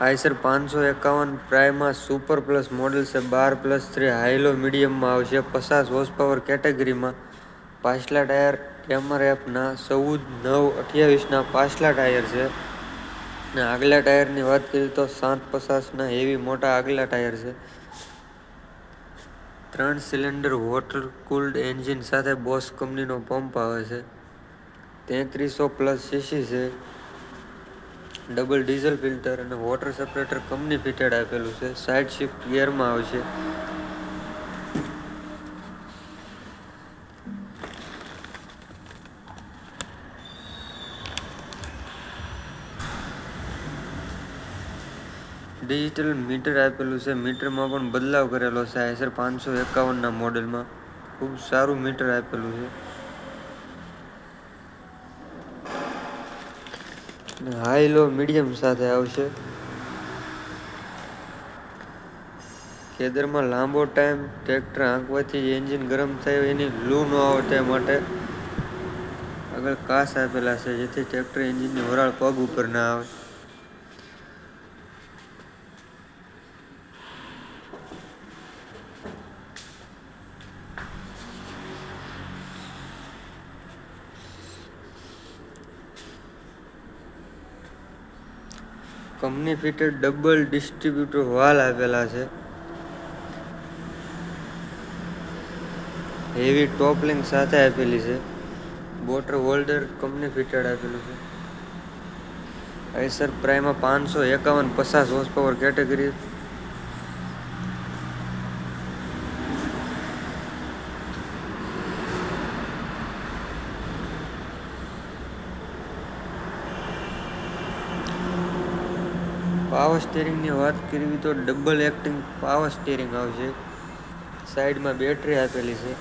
Eicher 551 prima super plus model છે 12+3 high low મીડિયમમાં આવશે 50 હોર્સ પાવર કેટેગરીમાં. પાછલા ટાયર એમઆરએફના 14/9/28ના પાછલા ટાયર છે અને આગલા ટાયરની વાત કરીએ તો 750ના હેવી મોટા આગલા ટાયર છે. 3 સિલિન્ડર વોટર કુલ્ડ એન્જિન સાથે બોસ કંપનીનો પંપ આવે છે. 3300+ સીસી છે. ડબલ ડીઝલ ફિલ્ટર અને વોટર સેપરેટર કંપની ફિટેડ આપેલું છે. સાઇડ શિફ્ટ ગિયરમાં આવશે. ડિજિટલ મીટર આપેલું છે. મીટરમાં પણ બદલાવ કરેલો છે. આઈસર 551ના મોડેલમાં ખૂબ સારું મીટર આપેલું છે. હાઈ લો મીડિયમ સાથે આવશે. ખેતરમાં લાંબો ટાઈમ ટ્રેક્ટર હાંકવાથી એન્જિન ગરમ થાય એની લૂ ન આવે તે માટે આગળ કાચ આપેલા છે જેથી ટ્રેક્ટર એન્જિનની વરાળ પગ ઉપર ના આવે. કંપની ફિટેડ ડબલ ડિસ્ટ્રીબ્યુટર વાલ આપેલા છે. હેવી ટોપ લિંક સાથે આપેલી છે. બોટર હોલ્ડર કંપની ફિટેડ આપેલું છે. Eicher Prima 551 50 horse power category. Power સ્ટીરિંગની વાત કરવી તો ડબલ એક્ટિંગ પાવર સ્ટીરિંગ આવશે. સાઈડમાં બેટરી આપેલી છે.